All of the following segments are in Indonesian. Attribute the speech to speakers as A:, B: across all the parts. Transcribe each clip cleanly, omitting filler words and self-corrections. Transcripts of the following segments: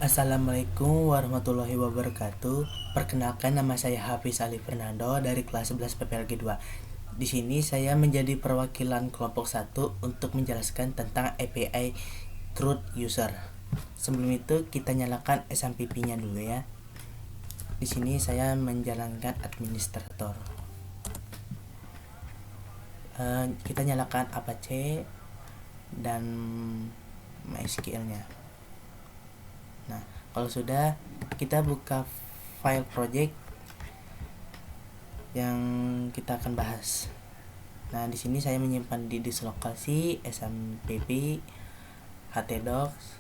A: Assalamualaikum warahmatullahi wabarakatuh. Perkenalkan, nama saya Hafiz Ali Fernando dari kelas 11 PPLG 2. Di sini saya menjadi perwakilan kelompok 1 untuk menjelaskan tentang API CRUD user. Sebelum itu kita nyalakan SMPP-nya dulu ya. Di sini saya menjalankan administrator. Kita nyalakan Apache dan MySQL-nya. Nah, kalau sudah, kita buka file project yang kita akan bahas. Nah, di sini saya menyimpan di disk lokasi, SMPP, htdocs.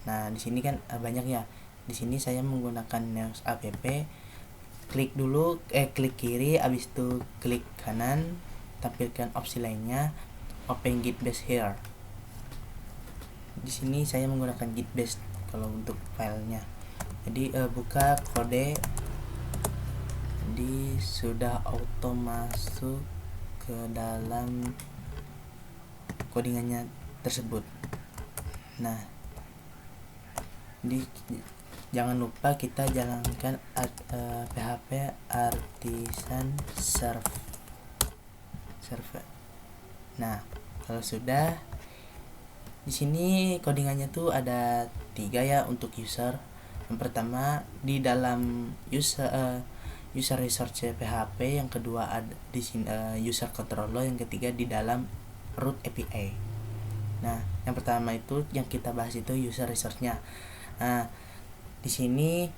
A: Nah, di sini kan banyak ya. Di sini saya menggunakan news app. Klik kiri, habis itu klik kanan, tampilkan opsi lainnya, open git base here. Di sini saya menggunakan git base kalau untuk filenya. Jadi buka kode, jadi sudah auto masuk ke dalam codingannya tersebut. Nah, jangan lupa kita jalankan PHP artisan server. Nah, kalau sudah, di sini codingannya tuh ada 3 ya untuk user. Yang pertama di dalam user resource PHP, yang kedua ada di sini user controller, yang ketiga di dalam root API. Nah, yang pertama itu yang kita bahas itu user resource-nya. Nah, di sini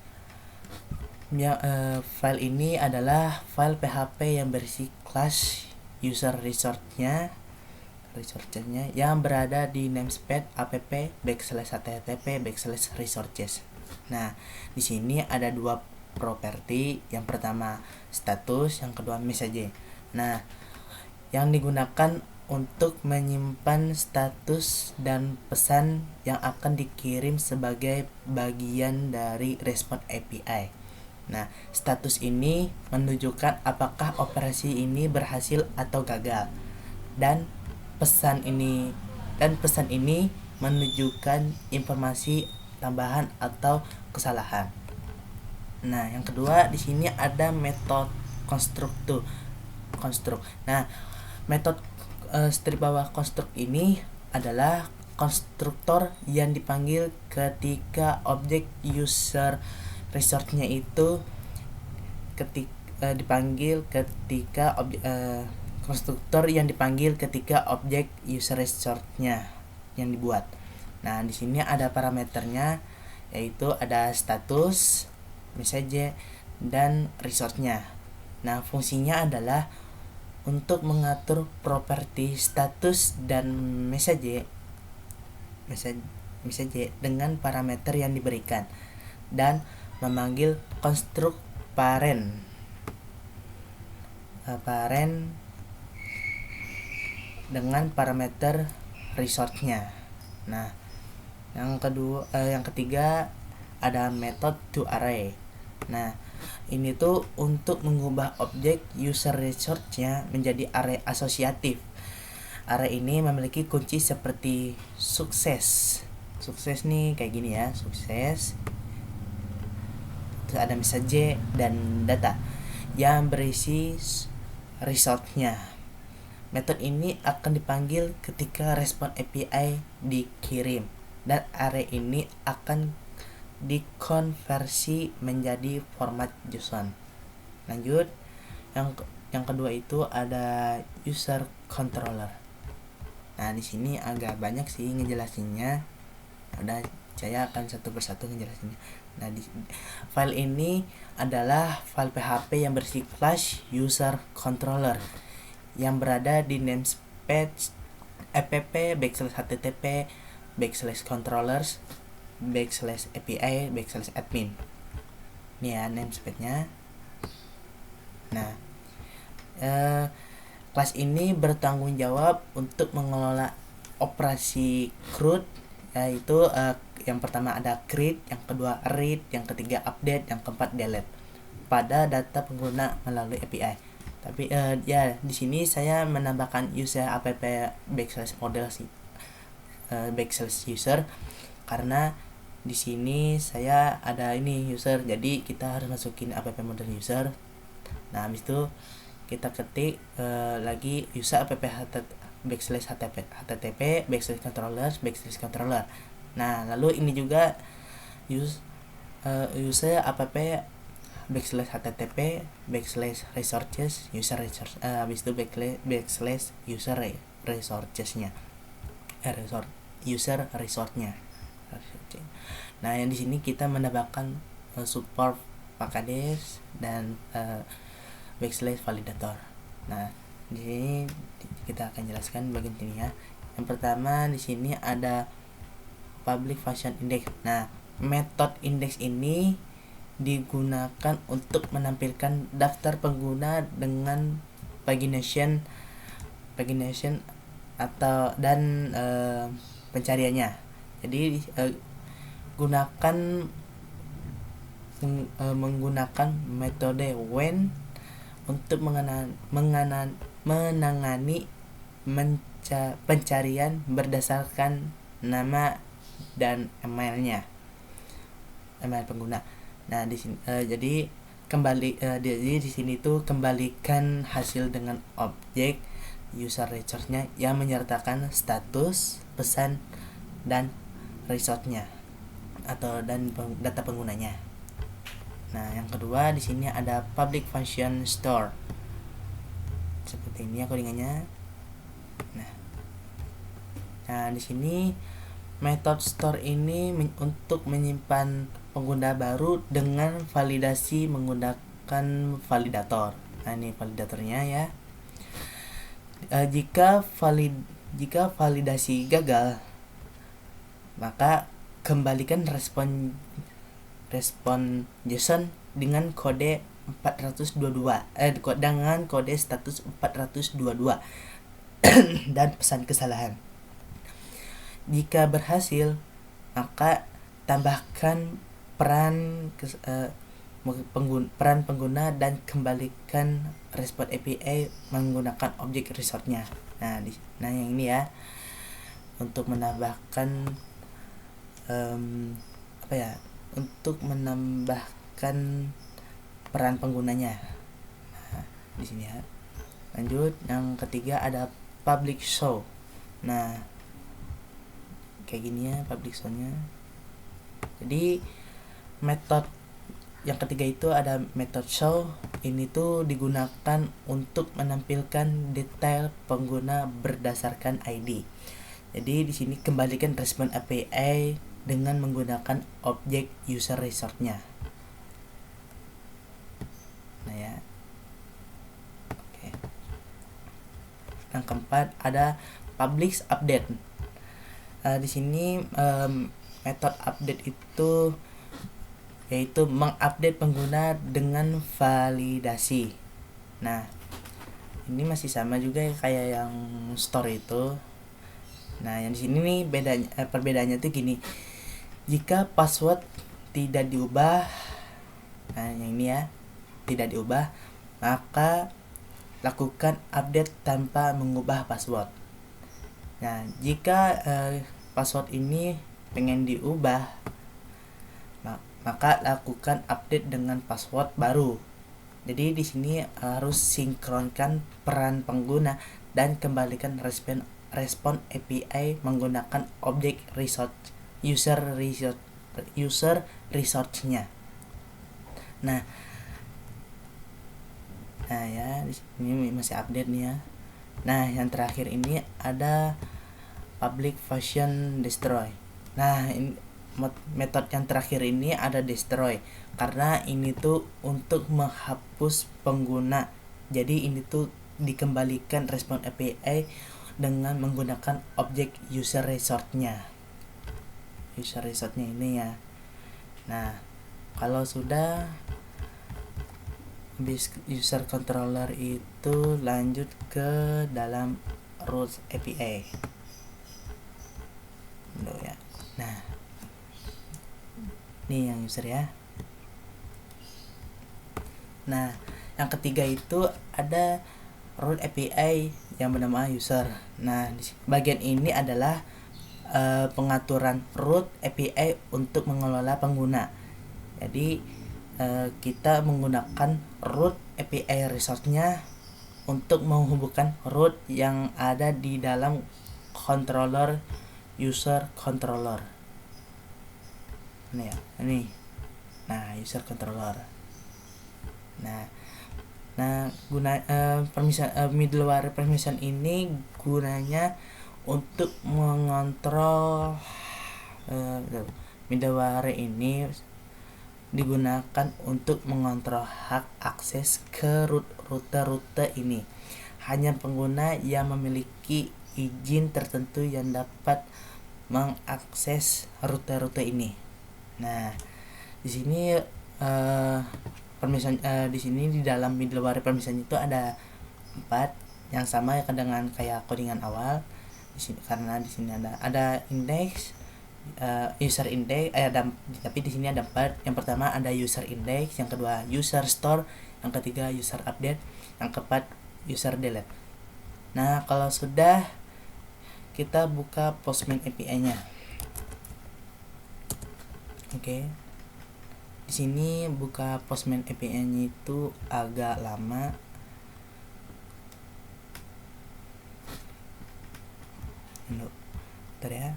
A: file ini adalah file PHP yang berisi class user resource-nya yang berada di namespace app/http/resources. Nah, di sini ada 2 properti. Yang pertama status, yang kedua message. Nah, yang digunakan untuk menyimpan status dan pesan yang akan dikirim sebagai bagian dari respon API. Nah, status ini menunjukkan apakah operasi ini berhasil atau gagal. Dan pesan ini menunjukkan informasi tambahan atau kesalahan. Nah, yang kedua di sini ada metode construct. Nah, metode strip bawah construct ini adalah konstruktor yang dipanggil ketika objek user resource-nya itu konstruktor yang dipanggil ketika objek user resource-nya yang dibuat. Nah, di sini ada parameternya, yaitu ada status, message, dan resource-nya. Nah, fungsinya adalah untuk mengatur properti status dan message dengan parameter yang diberikan, dan memanggil konstruk parent dengan parameter resource-nya. Nah, yang ketiga ada method toArray. Nah, ini tuh untuk mengubah objek user resource-nya menjadi array asosiatif. Array ini memiliki kunci seperti sukses nih, kayak gini ya, sukses. Terus ada message dan data yang berisi resource-nya. Metode ini akan dipanggil ketika respon API dikirim, dan array ini akan dikonversi menjadi format JSON. Lanjut, yang kedua itu ada user controller. Nah, di sini agak banyak sih ngejelasinnya. Saya akan satu persatu ngejelasinnya. Nah, di file ini adalah file PHP yang berisi class user controller yang berada di namespace app/http/controllers/API/admin. Ini ya namespace-nya. Nah, kelas ini bertanggung jawab untuk mengelola operasi CRUD, yaitu yang pertama ada create, yang kedua read, yang ketiga update, yang keempat delete pada data pengguna melalui API. Tapi di sini saya menambahkan user app /model /user karena di sini saya ada ini user, jadi kita harus masukin app model user. Nah habis itu kita ketik lagi user app backslash http backslash controller. Nah lalu ini juga user app backslash http backslash resources user resource, habis itu backslash user resourcesnya user resource-nya. Nah yang di sini kita menambahkan support pakades dan backslash validator. Nah di sini kita akan jelaskan bagian ini ya. Yang pertama di sini ada public function index. Nah metode index ini digunakan untuk menampilkan daftar pengguna dengan pagination atau dan pencariannya. Jadi menggunakan metode when untuk menangani pencarian berdasarkan nama dan email pengguna. Nah di sini jadi di sini tuh kembalikan hasil dengan objek user resource-nya yang menyertakan status, pesan, dan resource-nya dan data penggunanya. Nah yang kedua di sini ada public function store. Seperti ini ya codingannya. Nah di sini method store ini untuk menyimpan pengguna baru dengan validasi menggunakan validator. Nah ini validatornya ya. Jika validasi gagal, maka kembalikan respon JSON dengan kode 422 dengan kode status 422 dan pesan kesalahan. Jika berhasil, maka tambahkan peran pengguna dan kembalikan respon API menggunakan objek resource-nya. Nah yang ini ya untuk menambahkan untuk menambahkan peran penggunanya. Nah, di sini ya. Lanjut yang ketiga ada public show. Nah kayak gini ya public show-nya. Jadi metode yang ketiga itu ada method show. Ini tuh digunakan untuk menampilkan detail pengguna berdasarkan ID. Jadi di sini kembalikan respon API dengan menggunakan objek user resource-nya. Nah ya. Oke. Yang keempat ada publish update. Di sini metode update itu yaitu mengupdate pengguna dengan validasi. Nah ini masih sama juga ya kayak yang store itu. Nah yang di sini nih perbedaannya tuh gini. Jika password tidak diubah, nah yang ini ya tidak diubah, maka lakukan update tanpa mengubah password. Nah jika password ini pengen diubah, maka lakukan update dengan password baru. Jadi di sini harus sinkronkan peran pengguna dan kembalikan respon API menggunakan objek user resource-nya. Nah ya di sini masih update nih ya. Nah yang terakhir ini ada public function destroy. Nah ini metode yang terakhir ini ada destroy karena ini tuh untuk menghapus pengguna. Jadi ini tuh dikembalikan respon API dengan menggunakan objek user resource-nya. User resource-nya ini ya. Nah, kalau sudah habis user controller itu lanjut ke dalam root API. Ya. Nah, ini yang user ya. Nah yang ketiga itu ada root API yang bernama user. Nah di bagian ini adalah pengaturan root API untuk mengelola pengguna. Jadi kita menggunakan root API resource-nya untuk menghubungkan root yang ada di dalam controller user controller. Ini ya, ini. Nah, user controller. Nah, middleware permission ini gunanya untuk mengontrol middleware ini digunakan untuk mengontrol hak akses ke rute-rute ini. Hanya pengguna yang memiliki izin tertentu yang dapat mengakses rute-rute ini. Nah, di sini permission di sini di dalam middleware permission itu ada 4 yang sama dengan kayak codingan awal. Di sini karena di sini ada index, user index, tapi di sini ada 4. Yang pertama ada user index, yang kedua user store, yang ketiga user update, yang keempat user delete. Nah, kalau sudah kita buka Postman API-nya. Oke. Di sini buka Postman API-nya itu agak lama. Bentar ya.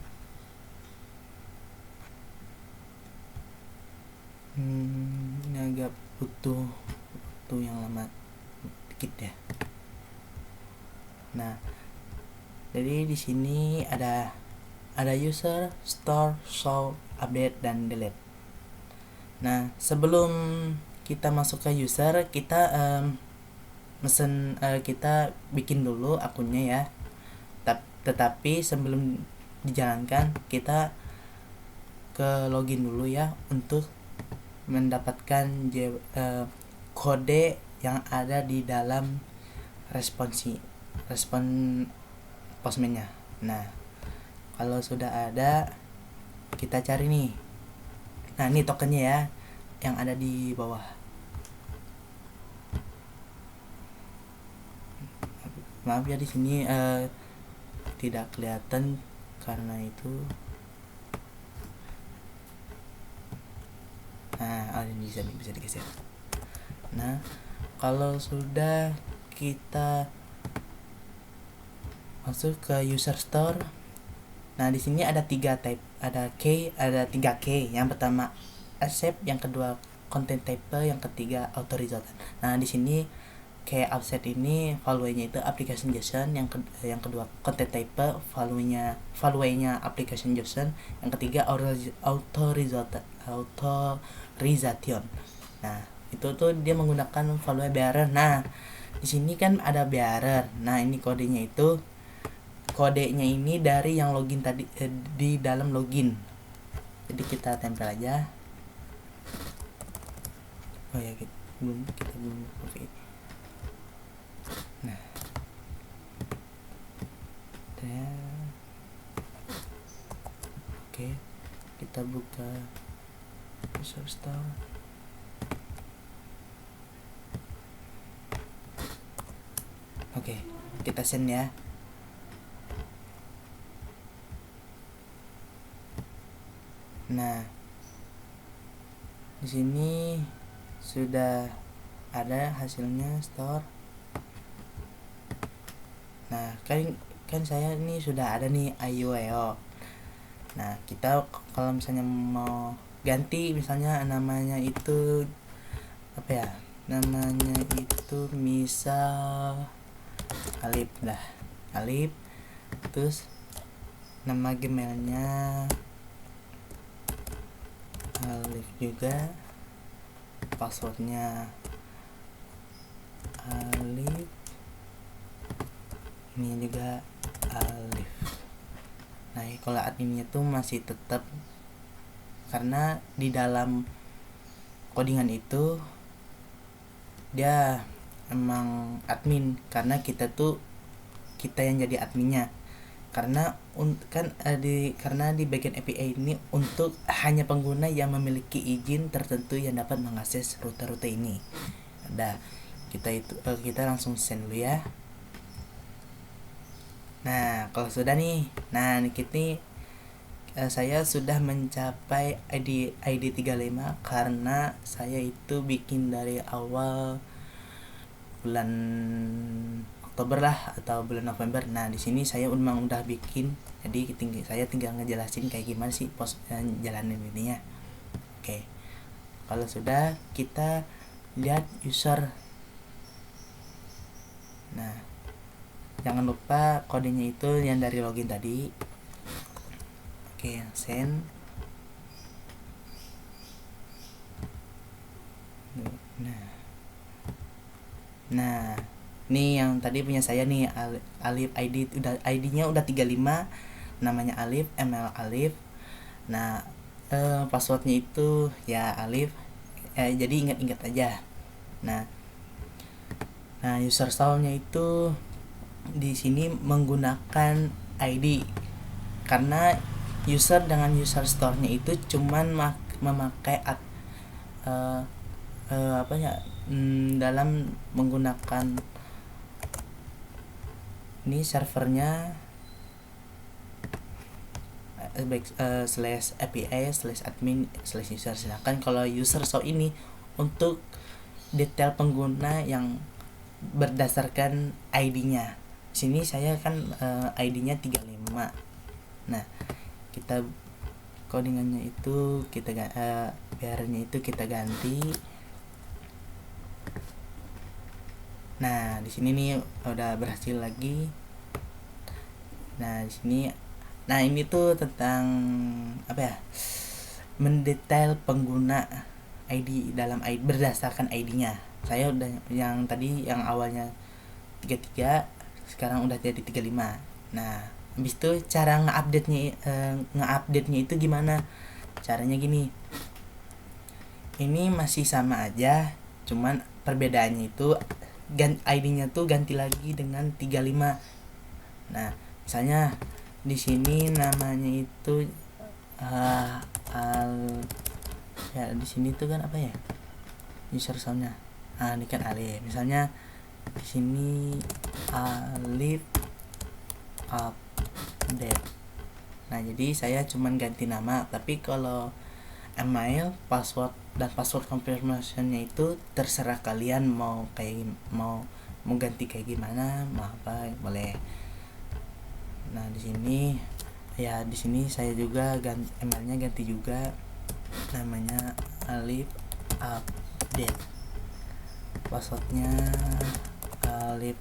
A: Ini agak butuh yang lama dikit ya. Nah, jadi di sini ada user, store, show, update, dan delete. Nah, sebelum kita masuk ke user, kita kita bikin dulu akunnya ya. Tetapi sebelum dijalankan, kita ke login dulu ya untuk mendapatkan kode yang ada di dalam respon Postman-nya. Nah, kalau sudah ada, kita cari nih. Nah, ini tokennya ya yang ada di bawah. Maaf ya, di sini tidak kelihatan karena itu. Nah, ini bisa digeser. Nah, kalau sudah kita masuk ke user store. Nah, di sini ada 3 type, ada 3 key. Yang pertama accept, yang kedua content type, yang ketiga authorizer. Nah, di sini key offset ini value-nya itu application JSON, yang kedua content type, value-nya application JSON, yang ketiga authorization. Nah, itu tuh dia menggunakan value bearer. Nah, di sini kan ada bearer. Nah, ini kodenya ini dari yang login tadi, di dalam login. Jadi kita tempel aja. Oh ya, kita belum oke. Nah, oke, kita buka user store. Oke, kita send ya. Nah, di sini sudah ada hasilnya store. Nah, kan saya ini sudah ada nih IOEO. Nah, kita kalau misalnya mau ganti, misalnya namanya itu apa ya? Namanya itu misal Alif lah. Alif. Terus nama Gmailnya Alif juga, passwordnya Alif, ini juga Alif. Nah, kalau adminnya tuh masih tetap, karena di dalam codingan itu dia emang admin, karena kita yang jadi adminnya. Karena karena di bagian API ini untuk hanya pengguna yang memiliki izin tertentu yang dapat mengakses rute-rute ini. Udah, kita langsung send dulu ya. Nah, kalau sudah nih, nah kita saya sudah mencapai ID 35 karena saya itu bikin dari awal bulan Oktober lah atau bulan November. Nah di sini saya memang udah bikin, jadi saya tinggal ngejelasin kayak gimana sih jalanin ininya. Oke, kalau sudah kita lihat user. Nah jangan lupa kodenya itu yang dari login tadi. Oke, send. Nah ini yang tadi punya saya nih, Alif ID-nya udah 35, namanya Alif, ML Alif. Nah passwordnya itu ya Alif, jadi ingat-ingat aja. Nah user store-nya itu di sini menggunakan ID, karena user dengan user store-nya itu cuman memakai dalam menggunakan ini servernya /API/admin/user. Sedangkan kalau user store ini untuk detail pengguna yang berdasarkan ID-nya. Sini saya kan ID-nya 35. Nah, kita codingannya itu BR-nya itu kita ganti. Nah, di sini nih udah berhasil lagi. Nah, di sini ini tuh tentang mendetail pengguna ID dalam ID berdasarkan ID-nya. Saya udah yang tadi yang awalnya 33 sekarang udah jadi 35. Nah, habis itu cara nge-update-nya itu gimana? Caranya gini. Ini masih sama aja, cuman perbedaannya itu ID-nya tuh ganti lagi dengan 35. Nah, misalnya di sini namanya itu di sini tuh kan user soundnya. Ini kan Alif. Misalnya di sini Alif update. Nah, jadi saya cuman ganti nama, tapi kalau email, password dan password confirmation-nya itu terserah kalian mau ganti kayak gimana, mau apa boleh. Nah, di sini saya juga emailnya ganti juga, namanya Alif update. Passwordnya Alif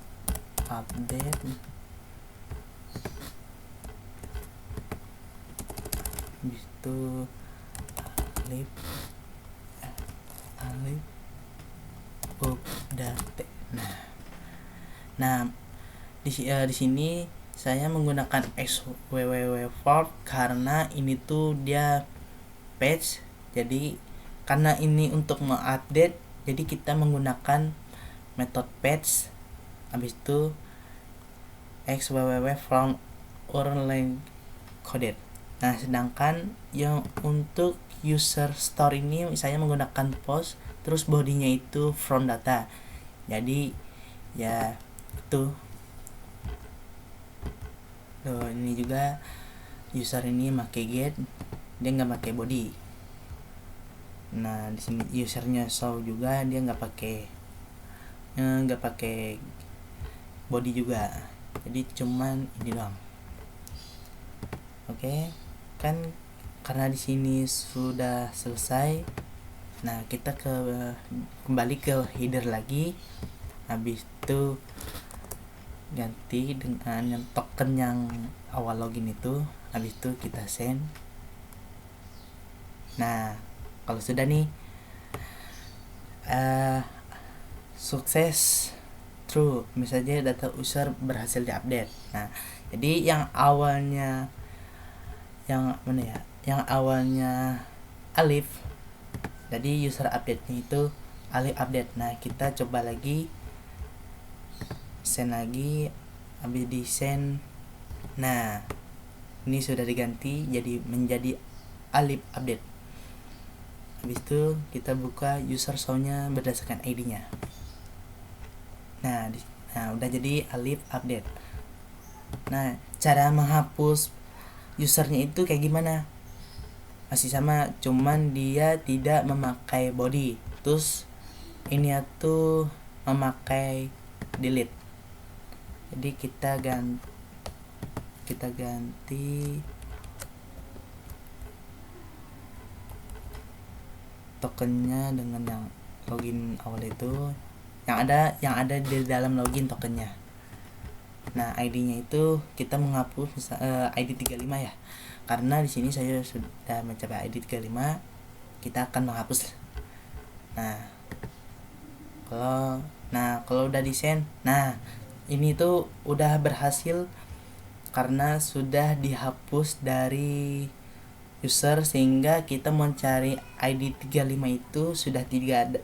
A: update. Habis itu Alif update. Nah di sini saya menggunakan XWWW form karena ini tuh dia page. Jadi karena ini untuk mengupdate, jadi kita menggunakan metode page. Habis itu XWWW from online coded. Nah, sedangkan yang untuk user store ini saya menggunakan post, terus bodinya itu from data. Jadi ya itu. Ini juga user ini pakai get, dia nggak pakai body. Nah, di sini usernya show juga, dia nggak pakai body juga. Jadi cuman ini doang. Oke. Kan karena di sini sudah selesai. Nah, kita kembali ke header lagi. Habis itu ganti dengan yang token yang awal login itu. Habis itu kita send. Nah, kalau sudah nih sukses true, misalnya data user berhasil diupdate. Nah, jadi yang awalnya Alif, jadi user update-nya itu Alif update. Nah, kita coba lagi send lagi, habis di send. Nah, ini sudah diganti jadi menjadi Alif update. Habis itu kita buka user sound-nya berdasarkan ID-nya. Nah, udah jadi Alif update. Nah, cara menghapus usernya itu kayak gimana, masih sama, cuman dia tidak memakai body. Terus ini tuh memakai delete. Jadi kita ganti tokennya dengan yang login awal itu, yang ada di dalam login tokennya. Nah, ID-nya itu kita menghapus ID 35 ya. Karena di sini saya sudah mencapai ID 35, kita akan menghapus. Kalau udah desain, ini tuh udah berhasil karena sudah dihapus dari user, sehingga kita mencari ID 35 itu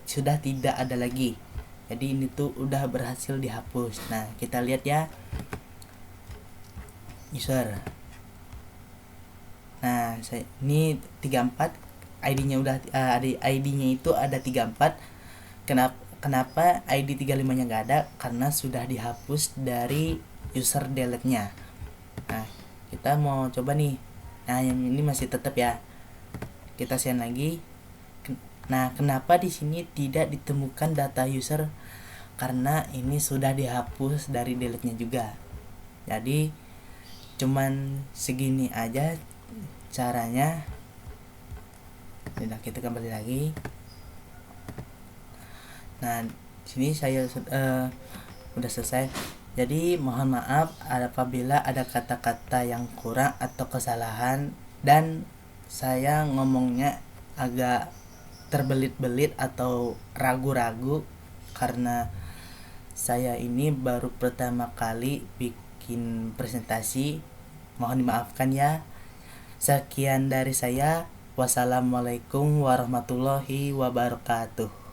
A: sudah tidak ada lagi. Jadi ini tuh udah berhasil dihapus. Nah, kita lihat ya user. Nah, ini 34 ID-nya ID-nya itu ada 34. Kenapa ID 35-nya enggak ada? Karena sudah dihapus dari user delete-nya. Nah, kita mau coba nih. Nah, yang ini masih tetap ya. Kita send lagi. Nah, kenapa di sini tidak ditemukan data user? Karena ini sudah dihapus dari delete-nya juga. Jadi cuman segini aja caranya. Nah, kita kembali lagi. Nah, sini saya udah selesai. Jadi mohon maaf apabila ada kata-kata yang kurang atau kesalahan, dan saya ngomongnya agak terbelit-belit atau ragu-ragu karena saya ini baru pertama kali bikin presentasi. Mohon dimaafkan ya. Sekian dari saya. Wassalamualaikum warahmatullahi wabarakatuh.